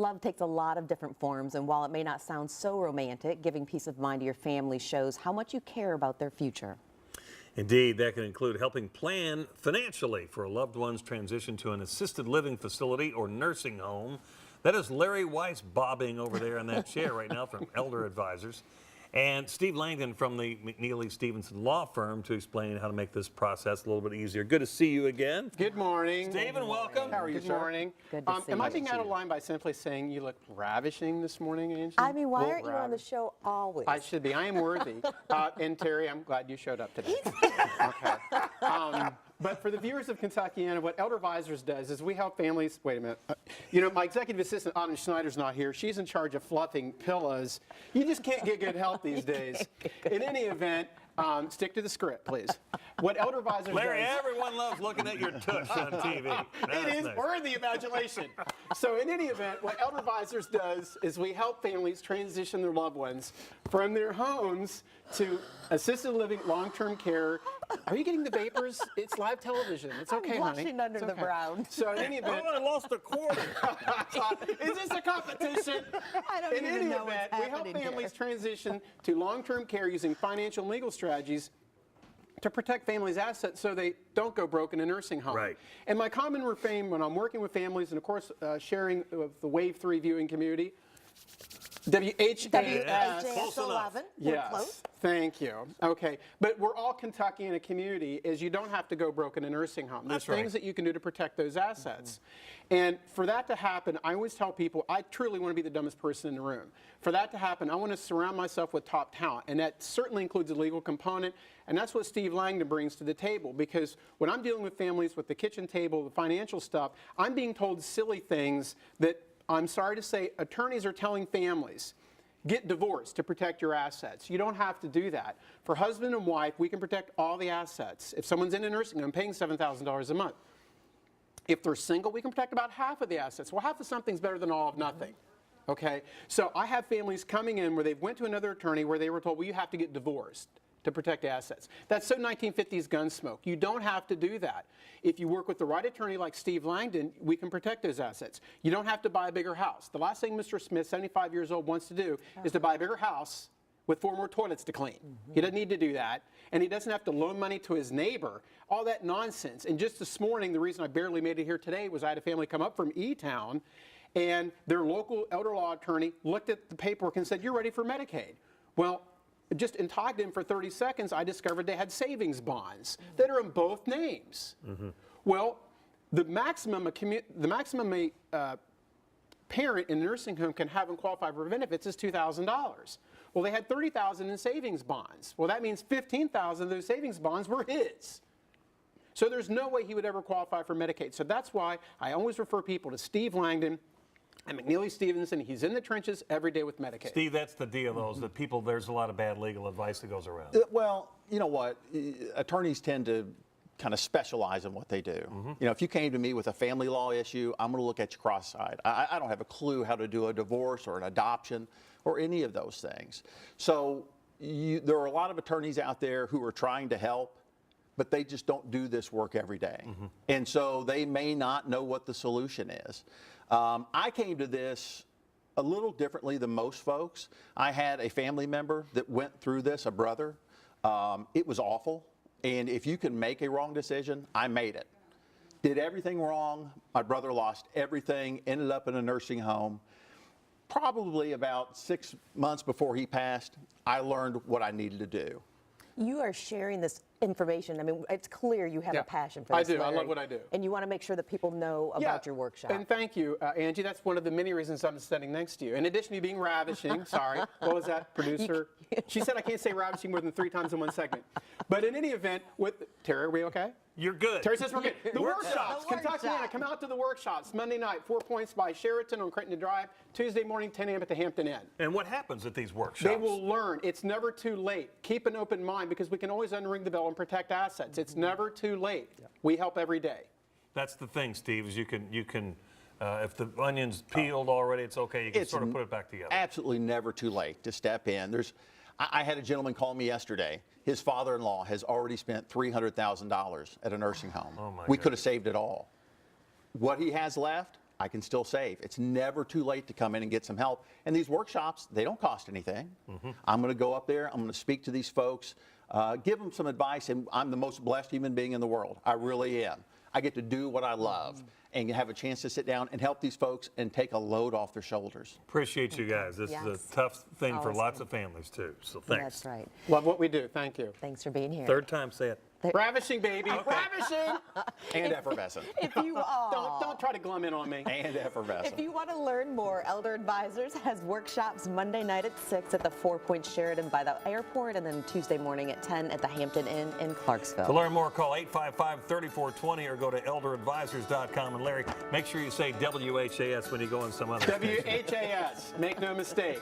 Love takes a lot of different forms, and while it may not sound so romantic, giving peace of mind to your family shows how much you care about their future. Indeed, that can include helping plan financially for a loved one's transition to an assisted living facility or nursing home. That is Larry Weiss bobbing over there in that chair right now from Elder Advisors. And Steve Langdon from the McNeely Stevenson Law Firm to explain how to make this process a little bit easier. Good to see you again. Good morning. Stephen, welcome. How are you, Good morning. Good to see Am I you. being out of line by simply saying you look ravishing this morning, Angie? I mean, why Well, aren't you on the show always? I should be. I am worthy. And Terry, I'm glad you showed up today. Okay. But for the viewers of Kentuckiana, what Elder Advisors does is we help families. Wait a minute. You know, my executive assistant, Autumn Schneider's not here. She's in charge of fluffing pillows. You just can't get good help these days. In any event, stick to the script, please. What Elder Advisors Larry, does. everyone loves looking at your tush on TV. It is worthy imagination. So in any event, what Elder Advisors does is we help families transition their loved ones from their homes to assisted living, long-term care. Are you getting the vapors? It's live television. It's okay, I'm honey. blushing under It's the okay. brown. So in any event, Oh, I lost a quarter. is this a competition? I don't In even any know what's event, we help happening families here. transition to long-term care using financial and legal strategies to protect families' assets so they don't go broke in a nursing home. Right. And my common refrain when I'm working with families and, of course, sharing with the Wave 3 viewing community, WHAS. Close enough. 11. We're Yes, close. thank you. Okay, but we're all Kentucky in a community is you don't have to go broke in a nursing home. There's That's right. things that you can do to protect those assets. And for that to happen, I always tell people, I truly want to be the dumbest person in the room. For that to happen, I want to surround myself with top talent, and that certainly includes a legal component, and that's what Steve Langdon brings to the table, because when I'm dealing with families with the kitchen table, the financial stuff, I'm being told silly things that, I'm sorry to say, attorneys are telling families. Get divorced to protect your assets. You don't have to do that. For husband and wife, we can protect all the assets. If someone's in a nursing home paying $7,000 a month, if they're single, we can protect about half of the assets. Well, half of something's better than all of nothing. Okay? So I have families coming in where they went to another attorney where they were told, well, you have to get divorced to protect assets. That's so 1950s Gunsmoke. You don't have to do that. If you work with the right attorney like Steve Langdon, we can protect those assets. You don't have to buy a bigger house. The last thing Mr. Smith, 75 years old, wants to do is to buy a bigger house with 4 more toilets to clean. He doesn't need to do that. And he doesn't have to loan money to his neighbor. All that nonsense. And just this morning, the reason I barely made it here today was I had a family come up from E-Town, and their local elder law attorney looked at the paperwork and said, you're ready for Medicaid. Well, just in talking to him for 30 seconds, I discovered they had savings bonds that are in both names. Well, the maximum a parent in a nursing home can have and qualify for benefits is $2,000. Well, they had $30,000 in savings bonds. Well, that means $15,000 of those savings bonds were his. So there's no way he would ever qualify for Medicaid. So that's why I always refer people to Steve Langdon and McNeely Stevenson. He's in the trenches every day with Medicaid. Steve, that's the deal, though, is that people, there's a lot of bad legal advice that goes around. Well, you know what? Attorneys tend to kind of specialize in what they do. You know, if you came to me with a family law issue, I'm going to look at you cross-eyed. I don't have a clue how to do a divorce or an adoption or any of those things. So there are a lot of attorneys out there who are trying to help, but they just don't do this work every day. And so they may not know what the solution is. I came to this a little differently than most folks. I had a family member that went through this, a brother. It was awful. And if you can make a wrong decision, I made it. Did everything wrong. My brother lost everything, ended up in a nursing home. Probably about 6 months before he passed, I learned what I needed to do. You are sharing this information. I mean, it's clear you have Yeah, a passion for this, I do. I Larry. love what I do. And you want to make sure that people know about your workshop. And thank you, Angie. That's one of the many reasons I'm standing next to you. In addition to being ravishing, sorry, what was that, producer? She said I can't say ravishing more than 3 times in one segment. But in any event, with Terry, are we okay? You're good. Terry says we're good. The workshops, The Kentuckiana, workshop. come out to the workshops. Monday night, 4 Points by Sheraton on Creighton Drive. Tuesday morning, 10 a.m. at the Hampton Inn. And what happens at these workshops? They will learn. It's never too late. Keep an open mind because we can always unring the bell and protect assets. It's never too late. We help every day. That's the thing, Steve, is you can if the onion's peeled already, it's okay. You can sort of put it back together. Absolutely never too late to step in. I had a gentleman call me yesterday. His father-in-law has already spent $300,000 at a nursing home. Oh, my We could have goodness. saved it all. What he has left, I can still save. It's never too late to come in and get some help. And these workshops, they don't cost anything. I'm going to go up there. I'm going to speak to these folks, give them some advice, and I'm the most blessed human being in the world. I really am. I get to do what I love and have a chance to sit down and help these folks and take a load off their shoulders. Appreciate you guys. This is Yes. a tough thing for Always lots good. of families too. So thanks. That's right. Love what we do. Thank you. Thanks for being here. Third time, say it. Ravishing, baby. Ravishing. And effervescent. If you Don't try to glum in on me. And effervescent. If you want to learn more, Elder Advisors has workshops Monday night at 6 at the 4 Point Sheraton by the airport, and then Tuesday morning at 10 at the Hampton Inn in Clarksville. To learn more, call 855-3420 or go to elderadvisors.com. And Larry, make sure you say WHAS when you go in some other station. WHAS. Make no mistake.